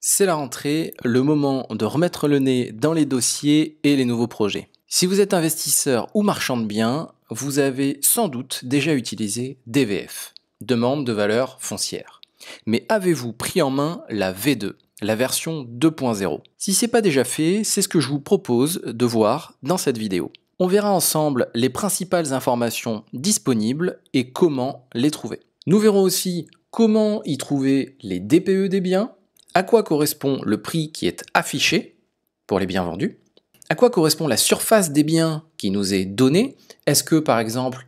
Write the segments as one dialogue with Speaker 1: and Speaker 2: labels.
Speaker 1: C'est la rentrée, le moment de remettre le nez dans les dossiers et les nouveaux projets. Si vous êtes investisseur ou marchand de biens, vous avez sans doute déjà utilisé DVF, demande de valeur foncière. Mais avez-vous pris en main la V2, la version 2.0? Si ce n'est pas déjà fait, c'est ce que je vous propose de voir dans cette vidéo. On verra ensemble les principales informations disponibles et comment les trouver. Nous verrons aussi comment y trouver les DPE des biens, à quoi correspond le prix qui est affiché pour les biens vendus, à quoi correspond la surface des biens qui nous est donnée. Est-ce que par exemple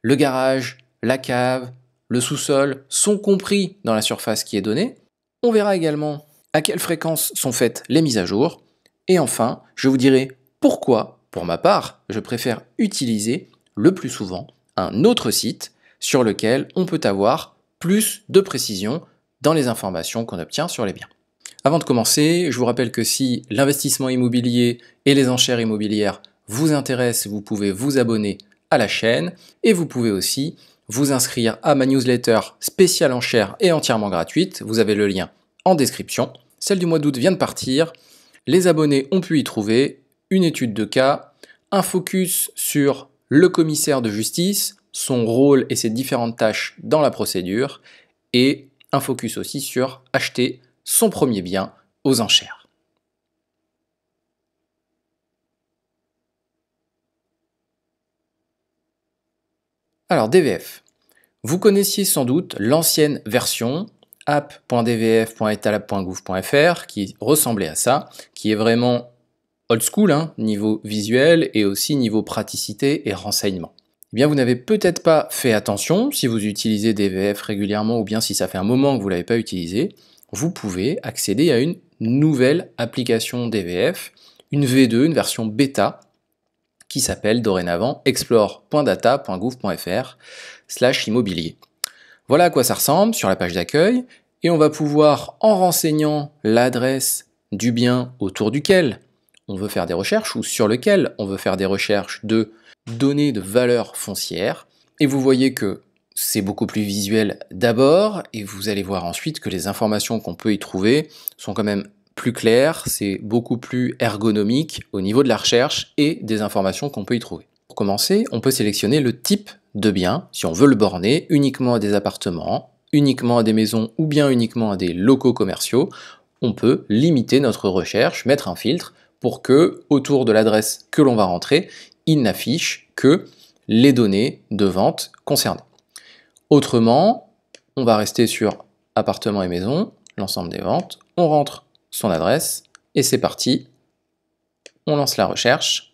Speaker 1: le garage, la cave, le sous-sol sont compris dans la surface qui est donnée? On verra également à quelle fréquence sont faites les mises à jour. Et enfin, je vous dirai pourquoi, pour ma part, je préfère utiliser le plus souvent un autre site sur lequel on peut avoir plus de précision dans les informations qu'on obtient sur les biens. Avant de commencer, je vous rappelle que si l'investissement immobilier et les enchères immobilières vous intéressent, vous pouvez vous abonner à la chaîne et vous pouvez aussi vous inscrire à ma newsletter spéciale enchères et entièrement gratuite. Vous avez le lien en description. Celle du mois d'août vient de partir. Les abonnés ont pu y trouver une étude de cas, un focus sur le commissaire de justice, son rôle et ses différentes tâches dans la procédure, et un focus aussi sur acheter son premier bien aux enchères. Alors DVF, vous connaissiez sans doute l'ancienne version app.dvf.etalab.gouv.fr qui ressemblait à ça, qui est vraiment old school, niveau visuel et aussi niveau praticité et renseignement. Eh bien, vous n'avez peut-être pas fait attention, si vous utilisez DVF régulièrement ou bien si ça fait un moment que vous ne l'avez pas utilisé, vous pouvez accéder à une nouvelle application DVF, une V2, une version bêta, qui s'appelle dorénavant explore.data.gouv.fr/immobilier. Voilà à quoi ça ressemble sur la page d'accueil, et on va pouvoir, en renseignant l'adresse du bien autour duquel on veut faire des recherches ou sur lequel on veut faire des recherches de données de valeur foncière, et vous voyez que c'est beaucoup plus visuel d'abord, et vous allez voir ensuite que les informations qu'on peut y trouver sont quand même plus claires, c'est beaucoup plus ergonomique au niveau de la recherche et des informations qu'on peut y trouver. Pour commencer, on peut sélectionner le type de bien, si on veut le borner uniquement à des appartements, uniquement à des maisons ou bien uniquement à des locaux commerciaux. On peut limiter notre recherche, mettre un filtre pour que, autour de l'adresse que l'on va rentrer, il n'affiche que les données de vente concernées. Autrement, on va rester sur appartements et maisons, l'ensemble des ventes, on rentre son adresse et c'est parti, on lance la recherche.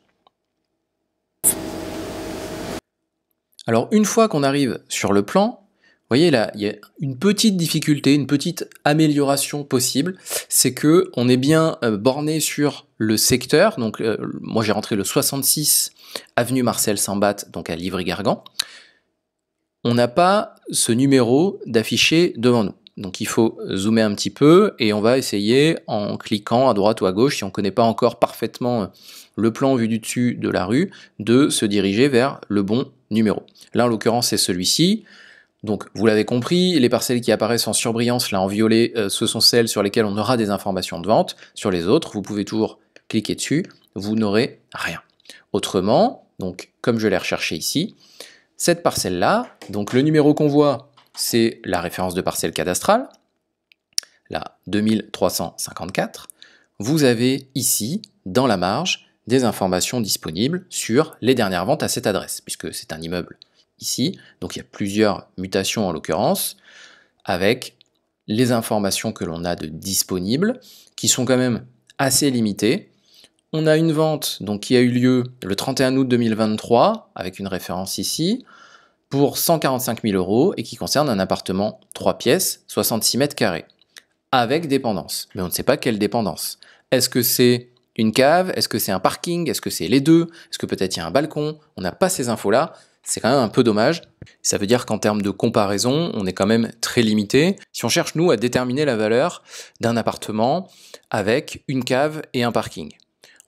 Speaker 1: Alors une fois qu'on arrive sur le plan, vous voyez là, il y a une petite difficulté, une petite amélioration possible, c'est que on est bien borné sur le secteur. Donc moi j'ai rentré le 66 avenue Marcel Sambat, donc à Livry-Gargan. On n'a pas ce numéro d'affiché devant nous. Donc il faut zoomer un petit peu et on va essayer en cliquant à droite ou à gauche, si on ne connaît pas encore parfaitement le plan vu du dessus de la rue, de se diriger vers le bon numéro. Là en l'occurrence c'est celui-ci. Donc vous l'avez compris, les parcelles qui apparaissent en surbrillance là en violet, ce sont celles sur lesquelles on aura des informations de vente. Sur les autres, vous pouvez toujours cliquer dessus, vous n'aurez rien. Autrement, donc comme je l'ai recherché ici, cette parcelle-là, donc le numéro qu'on voit, c'est la référence de parcelle cadastrale, la 2354. Vous avez ici, dans la marge, des informations disponibles sur les dernières ventes à cette adresse, puisque c'est un immeuble ici, donc il y a plusieurs mutations en l'occurrence, avec les informations que l'on a de disponibles, qui sont quand même assez limitées. On a une vente donc, qui a eu lieu le 31 août 2023, avec une référence ici, pour 145 000 € et qui concerne un appartement 3 pièces, 66 mètres carrés, avec dépendance. Mais on ne sait pas quelle dépendance. Est-ce que c'est une cave? Est-ce que c'est un parking? Est-ce que c'est les deux? Est-ce que peut-être il y a un balcon? On n'a pas ces infos-là. C'est quand même un peu dommage. Ça veut dire qu'en termes de comparaison, on est quand même très limité. Si on cherche, nous, à déterminer la valeur d'un appartement avec une cave et un parking,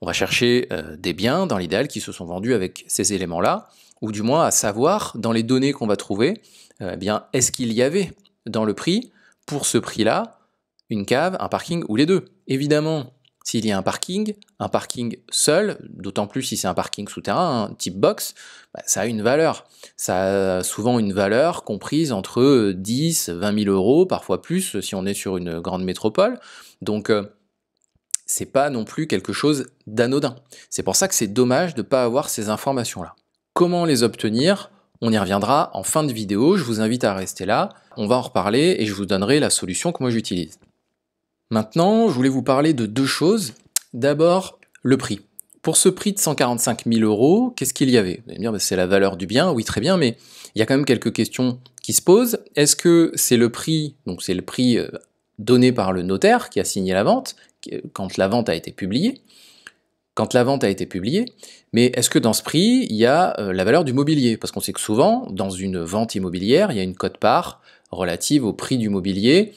Speaker 1: on va chercher des biens, dans l'idéal, qui se sont vendus avec ces éléments-là, ou du moins à savoir, dans les données qu'on va trouver, est-ce qu'il y avait dans le prix, pour ce prix-là, une cave, un parking ou les deux. Évidemment, s'il y a un parking seul, d'autant plus si c'est un parking souterrain, type box, ça a une valeur. Ça a souvent une valeur comprise entre 10, 20 000 euros, parfois plus si on est sur une grande métropole. Donc, c'est pas non plus quelque chose d'anodin. C'est pour ça que c'est dommage de ne pas avoir ces informations-là. Comment les obtenir? On y reviendra en fin de vidéo, je vous invite à rester là, on va en reparler et je vous donnerai la solution que moi j'utilise. Maintenant, je voulais vous parler de deux choses. D'abord, le prix. Pour ce prix de 145 000 euros, qu'est-ce qu'il y avait? Vous allez me dire, c'est la valeur du bien, oui très bien, mais il y a quand même quelques questions qui se posent. Est-ce que c'est le prix, donc c'est le prix donné par le notaire qui a signé la vente, quand la vente a été publiée, mais est-ce que dans ce prix, il y a la valeur du mobilier? Parce qu'on sait que souvent, dans une vente immobilière, il y a une quote-part relative au prix du mobilier,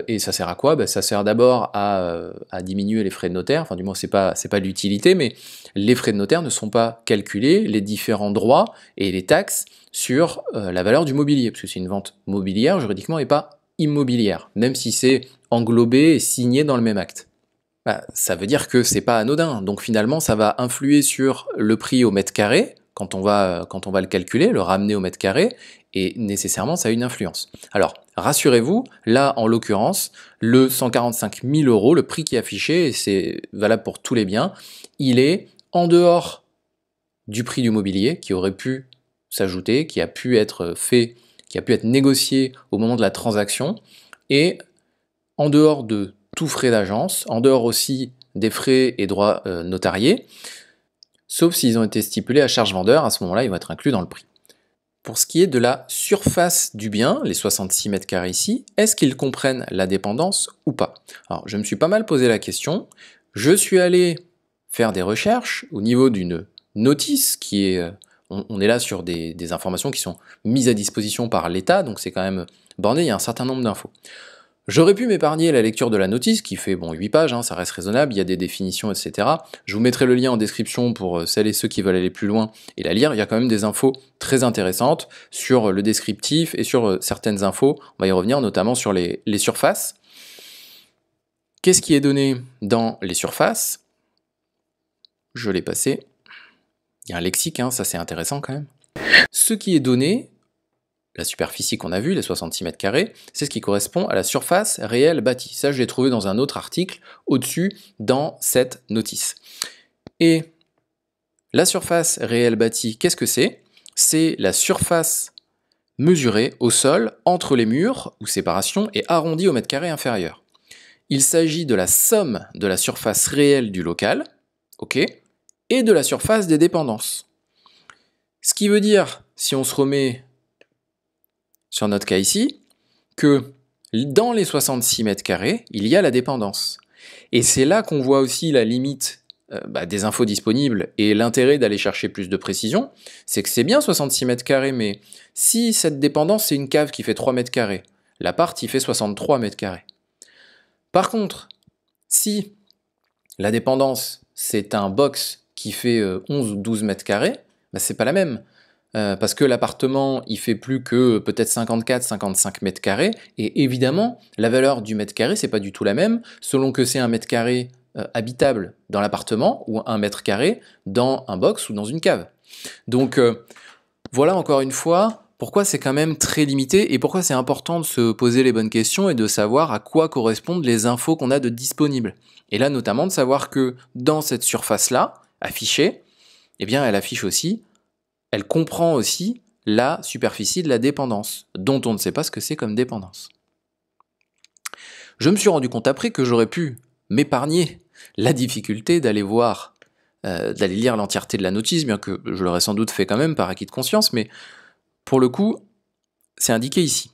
Speaker 1: et ça sert à quoi? Ça sert d'abord à diminuer les frais de notaire, enfin du moins c'est pas l'utilité, mais les frais de notaire ne sont pas calculés, les différents droits et les taxes sur la valeur du mobilier, parce que c'est une vente mobilière juridiquement et pas immobilière, même si c'est englobé et signé dans le même acte. Ça veut dire que c'est pas anodin, donc finalement ça va influer sur le prix au mètre carré, quand on va le calculer, le ramener au mètre carré, et nécessairement ça a une influence. Alors rassurez-vous, là en l'occurrence, le 145 000 euros, le prix qui est affiché, et c'est valable pour tous les biens, il est en dehors du prix du mobilier qui aurait pu s'ajouter, qui a pu être fait, qui a pu être négocié au moment de la transaction, et en dehors de tout frais d'agence, en dehors aussi des frais et droits notariés, sauf s'ils ont été stipulés à charge vendeur, à ce moment-là, ils vont être inclus dans le prix. Pour ce qui est de la surface du bien, les 66 mètres carrés ici, est-ce qu'ils comprennent la dépendance ou pas? Alors, je me suis pas mal posé la question, je suis allé faire des recherches au niveau d'une notice qui est... on est là sur des informations qui sont mises à disposition par l'État, donc c'est quand même borné, il y a un certain nombre d'infos. J'aurais pu m'épargner la lecture de la notice, qui fait 8 pages, ça reste raisonnable, il y a des définitions, etc. Je vous mettrai le lien en description pour celles et ceux qui veulent aller plus loin et la lire. Il y a quand même des infos très intéressantes sur le descriptif et sur certaines infos. On va y revenir, notamment sur les surfaces. Qu'est-ce qui est donné dans les surfaces? Je l'ai passé. Il y a un lexique, ça c'est intéressant quand même. Ce qui est donné, la superficie qu'on a vue, les 66 mètres carrés, c'est ce qui correspond à la surface réelle bâtie. Ça, je l'ai trouvé dans un autre article au-dessus dans cette notice. Et la surface réelle bâtie, qu'est-ce que c'est? C'est la surface mesurée au sol entre les murs ou séparation et arrondie au mètre carré inférieur. Il s'agit de la somme de la surface réelle du local, ok, et de la surface des dépendances. Ce qui veut dire, si on se remet sur notre cas ici, que dans les 66 mètres carrés, il y a la dépendance. Et c'est là qu'on voit aussi la limite des infos disponibles et l'intérêt d'aller chercher plus de précision, c'est que c'est bien 66 mètres carrés, mais si cette dépendance c'est une cave qui fait 3 mètres carrés, l'appart il fait 63 mètres carrés. Par contre, si la dépendance c'est un box qui fait 11 ou 12 mètres carrés, c'est pas la même. Parce que l'appartement, il fait plus que peut-être 54-55 mètres carrés, et évidemment, la valeur du mètre carré, c'est pas du tout la même, selon que c'est un mètre carré habitable dans l'appartement, ou un mètre carré dans un box ou dans une cave. Donc voilà encore une fois, pourquoi c'est quand même très limité, et pourquoi c'est important de se poser les bonnes questions, et de savoir à quoi correspondent les infos qu'on a de disponibles. Et là notamment de savoir que dans cette surface-là, affichée, eh bien elle affiche aussi, elle comprend aussi la superficie de la dépendance, dont on ne sait pas ce que c'est comme dépendance. Je me suis rendu compte après que j'aurais pu m'épargner la difficulté d'aller voir, d'aller lire l'entièreté de la notice, bien que je l'aurais sans doute fait quand même par acquis de conscience, mais pour le coup, c'est indiqué ici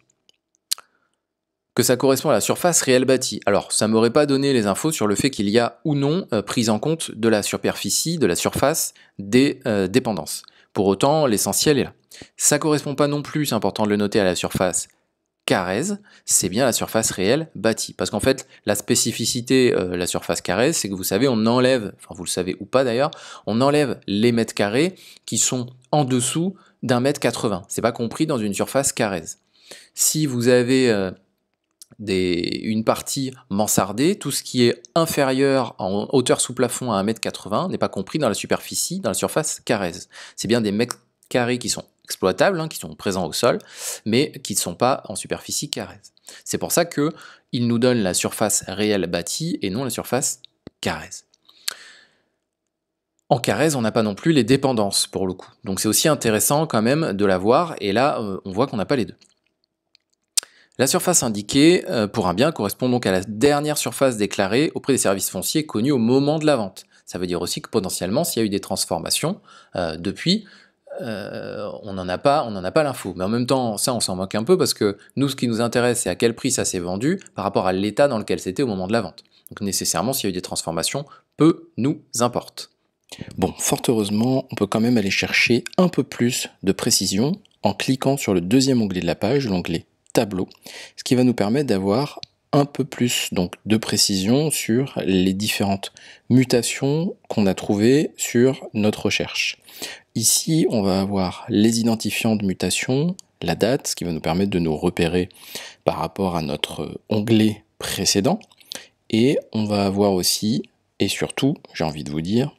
Speaker 1: que ça correspond à la surface réelle bâtie. Alors, ça m'aurait pas donné les infos sur le fait qu'il y a ou non prise en compte de la superficie, de la surface des dépendances. Pour autant, l'essentiel est là. Ça correspond pas non plus, c'est important de le noter, à la surface carrèse, c'est bien la surface réelle bâtie. Parce qu'en fait, la spécificité, la surface carrèse, c'est que vous savez, on enlève, enfin vous le savez ou pas d'ailleurs, on enlève les mètres carrés qui sont en dessous d'1,80 m. C'est pas compris dans une surface carrèse. Si vous avez une partie mansardée, tout ce qui est inférieur en hauteur sous plafond à 1,80 m n'est pas compris dans la superficie, dans la surface carrèze. C'est bien des mètres carrés qui sont exploitables, hein, qui sont présents au sol, mais qui ne sont pas en superficie carrèze. C'est pour ça qu'il nous donne la surface réelle bâtie et non la surface carrèze. En carrèze, on n'a pas non plus les dépendances pour le coup. Donc c'est aussi intéressant quand même de l'avoir, et là on voit qu'on n'a pas les deux. La surface indiquée pour un bien correspond donc à la dernière surface déclarée auprès des services fonciers connus au moment de la vente. Ça veut dire aussi que potentiellement, s'il y a eu des transformations depuis, on n'en a pas l'info. Mais en même temps, ça, on s'en moque un peu parce que nous, ce qui nous intéresse, c'est à quel prix ça s'est vendu par rapport à l'état dans lequel c'était au moment de la vente. Donc nécessairement, s'il y a eu des transformations, peu nous importe. Bon, fort heureusement, on peut quand même aller chercher un peu plus de précision en cliquant sur le deuxième onglet de la page, l'onglet tableau, ce qui va nous permettre d'avoir un peu plus donc de précision sur les différentes mutations qu'on a trouvées sur notre recherche. Ici, on va avoir les identifiants de mutation, la date, ce qui va nous permettre de nous repérer par rapport à notre onglet précédent, et on va avoir aussi, et surtout, j'ai envie de vous dire,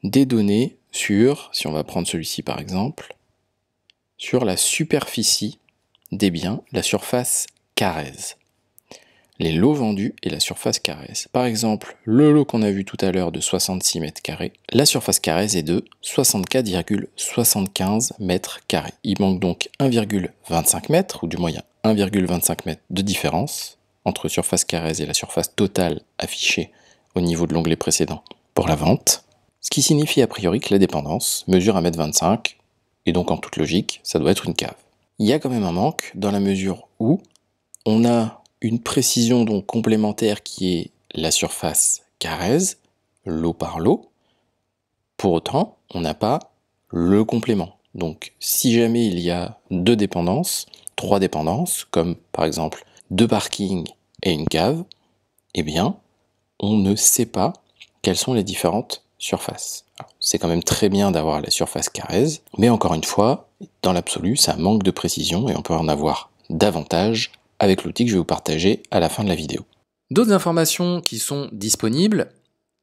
Speaker 1: des données sur, si on va prendre celui-ci par exemple, sur la superficie des biens, la surface carrèze. Les lots vendus et la surface carrèze. Par exemple, le lot qu'on a vu tout à l'heure de 66 mètres carrés, la surface carrèze est de 64,75 mètres carrés. Il manque donc 1,25 mètres, ou du moins il y a 1,25 mètres de différence entre surface carrèze et la surface totale affichée au niveau de l'onglet précédent pour la vente. Ce qui signifie a priori que la dépendance mesure 1,25 m, et donc en toute logique, ça doit être une cave. Il y a quand même un manque dans la mesure où on a une précision donc complémentaire qui est la surface carrèze, lot par lot. Pour autant, on n'a pas le complément. Donc si jamais il y a 2 dépendances, 3 dépendances, comme par exemple 2 parkings et une cave, eh bien, on ne sait pas quelles sont les différentes surfaces. C'est quand même très bien d'avoir la surface carrèze, mais encore une fois, dans l'absolu, ça manque de précision et on peut en avoir davantage avec l'outil que je vais vous partager à la fin de la vidéo. D'autres informations qui sont disponibles,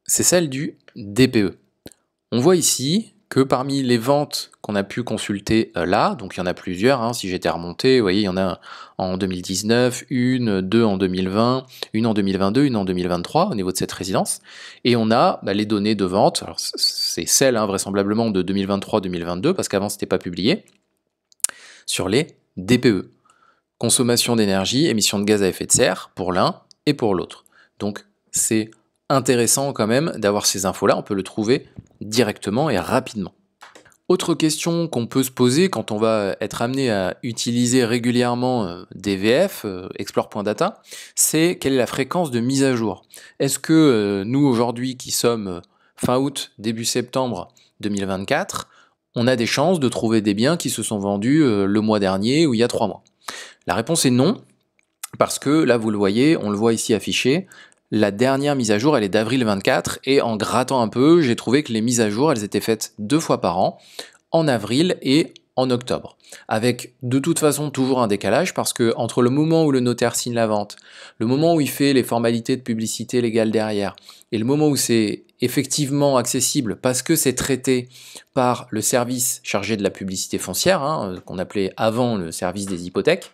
Speaker 1: c'est celle du DPE. On voit ici que parmi les ventes qu'on a pu consulter là, donc il y en a plusieurs, hein, si j'étais remonté, vous voyez, il y en a en 2019, une, 2 en 2020, une en 2022, une en 2023 au niveau de cette résidence, et on a les données de vente, alors c'est celles vraisemblablement de 2023-2022, parce qu'avant c'était pas publié, sur les DPE. Consommation d'énergie, émissions de gaz à effet de serre pour l'un et pour l'autre. Donc c'est intéressant quand même d'avoir ces infos-là, on peut le trouver directement et rapidement. Autre question qu'on peut se poser quand on va être amené à utiliser régulièrement DVF, Explore.data, c'est quelle est la fréquence de mise à jour. Est-ce que nous aujourd'hui qui sommes fin août, début septembre 2024, on a des chances de trouver des biens qui se sont vendus le mois dernier ou il y a 3 mois? La réponse est non, parce que là vous le voyez, on le voit ici affiché, la dernière mise à jour elle est d'avril 24 et en grattant un peu, j'ai trouvé que les mises à jour elles étaient faites 2 fois par an, en avril et en octobre. Avec de toute façon toujours un décalage parce que entre le moment où le notaire signe la vente, le moment où il fait les formalités de publicité légale derrière et le moment où c'est effectivement accessible parce que c'est traité par le service chargé de la publicité foncière, qu'on appelait avant le service des hypothèques,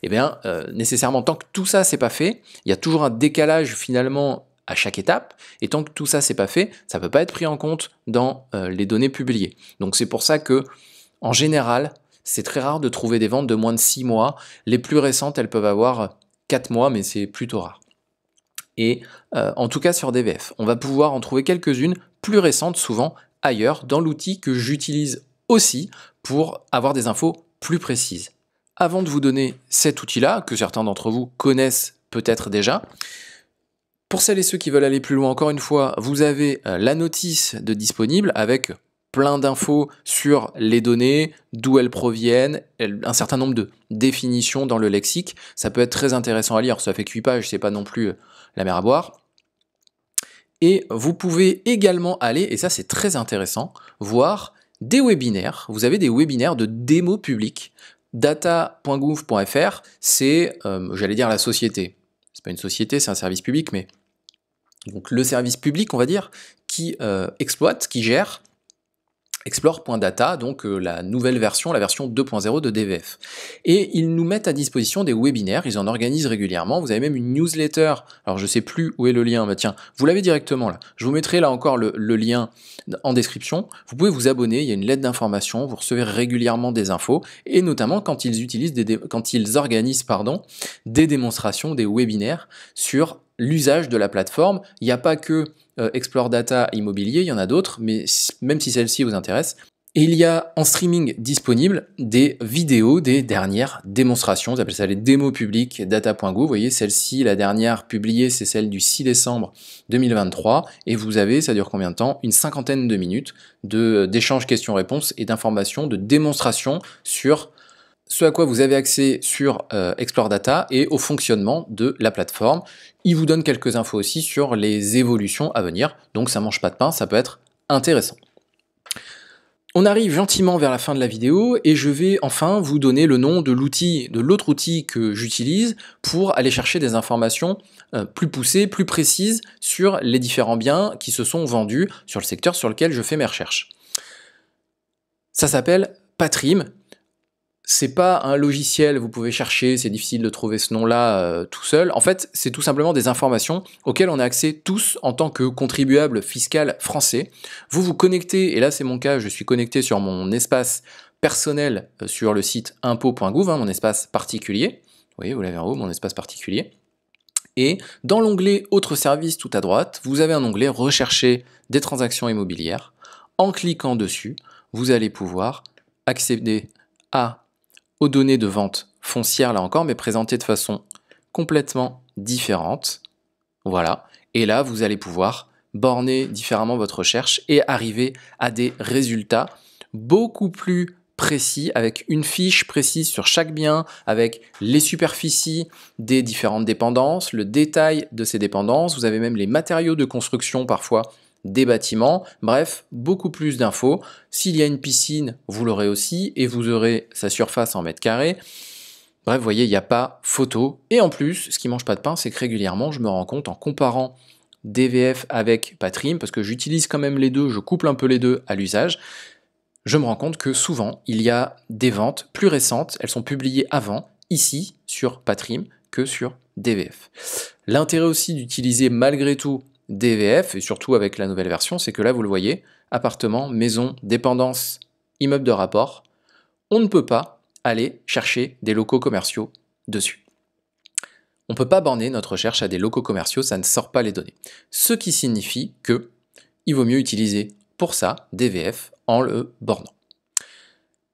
Speaker 1: eh bien nécessairement tant que tout ça c'est pas fait, il y a toujours un décalage finalement à chaque étape, et tant que tout ça c'est pas fait, ça peut pas être pris en compte dans les données publiées. Donc c'est pour ça que en général, c'est très rare de trouver des ventes de moins de 6 mois. Les plus récentes, elles peuvent avoir 4 mois, mais c'est plutôt rare. Et en tout cas sur DVF, on va pouvoir en trouver quelques-unes plus récentes, souvent ailleurs, dans l'outil que j'utilise aussi pour avoir des infos plus précises. Avant de vous donner cet outil-là, que certains d'entre vous connaissent peut-être déjà, pour celles et ceux qui veulent aller plus loin, encore une fois, vous avez la notice de disponible avec plein d'infos sur les données, d'où elles proviennent, un certain nombre de définitions dans le lexique. Ça peut être très intéressant à lire, ça fait que 8 pages, c'est pas non plus la mer à boire. Et vous pouvez également aller, et ça c'est très intéressant, voir des webinaires. Vous avez des webinaires de démo publique Data.gouv.fr, c'est, j'allais dire la société. C'est pas une société, c'est un service public, mais donc le service public, on va dire, qui exploite, qui gère Explore.data, donc la nouvelle version, la version 2.0 de DVF. Et ils nous mettent à disposition des webinaires, ils en organisent régulièrement, vous avez même une newsletter, alors je sais plus où est le lien, bah tiens, vous l'avez directement là, je vous mettrai là encore le lien en description, vous pouvez vous abonner, il y a une lettre d'information, vous recevez régulièrement des infos, et notamment quand ils organisent des démonstrations, des webinaires sur l'usage de la plateforme. Il n'y a pas que Explore Data Immobilier, il y en a d'autres, mais même si celle-ci vous intéresse. Et il y a en streaming disponible des vidéos des dernières démonstrations, on appelle ça les démos publiques data.gouv. Vous voyez, celle-ci, la dernière publiée, c'est celle du 6 décembre 2023, et vous avez, ça dure combien de temps? Une cinquantaine de minutes d'échanges questions-réponses et d'informations, de démonstrations sur ce à quoi vous avez accès sur Explore Data et au fonctionnement de la plateforme. Il vous donne quelques infos aussi sur les évolutions à venir, donc ça mange pas de pain, ça peut être intéressant. On arrive gentiment vers la fin de la vidéo et je vais enfin vous donner le nom de l'outil, de l'autre outil que j'utilise pour aller chercher des informations plus poussées, plus précises sur les différents biens qui se sont vendus sur le secteur sur lequel je fais mes recherches. Ça s'appelle Patrim. C'est pas un logiciel, vous pouvez chercher, c'est difficile de trouver ce nom-là tout seul. En fait, c'est tout simplement des informations auxquelles on a accès tous en tant que contribuable fiscal français. Vous vous connectez, et là c'est mon cas, je suis connecté sur mon espace personnel sur le site impôt.gouv, mon espace particulier. Vous voyez, vous l'avez en haut, mon espace particulier. Et dans l'onglet Autres services tout à droite, vous avez un onglet Rechercher des transactions immobilières. En cliquant dessus, vous allez pouvoir accéder aux données de vente foncière là encore, mais présentées de façon complètement différente. Voilà. Et là, vous allez pouvoir borner différemment votre recherche et arriver à des résultats beaucoup plus précis, avec une fiche précise sur chaque bien, avec les superficies des différentes dépendances, le détail de ces dépendances. Vous avez même les matériaux de construction parfois des bâtiments, bref, beaucoup plus d'infos. S'il y a une piscine, vous l'aurez aussi, et vous aurez sa surface en mètres carrés. Bref, vous voyez, il n'y a pas photo. Et en plus, ce qui mange pas de pain, c'est que régulièrement, je me rends compte en comparant DVF avec Patrim, parce que j'utilise quand même les deux, je couple un peu les deux à l'usage, je me rends compte que souvent, il y a des ventes plus récentes, elles sont publiées avant, ici, sur Patrim, que sur DVF. L'intérêt aussi d'utiliser malgré tout DVF, et surtout avec la nouvelle version, c'est que là, vous le voyez, appartement, maison, dépendance, immeuble de rapport, on ne peut pas aller chercher des locaux commerciaux dessus. On ne peut pas borner notre recherche à des locaux commerciaux, ça ne sort pas les données. Ce qui signifie que il vaut mieux utiliser pour ça DVF en le bornant.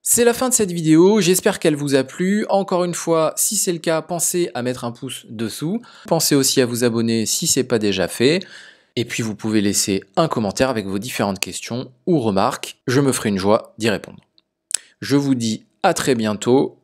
Speaker 1: C'est la fin de cette vidéo, j'espère qu'elle vous a plu. Encore une fois, si c'est le cas, pensez à mettre un pouce dessous. Pensez aussi à vous abonner si ce n'est pas déjà fait. Et puis vous pouvez laisser un commentaire avec vos différentes questions ou remarques. Je me ferai une joie d'y répondre. Je vous dis à très bientôt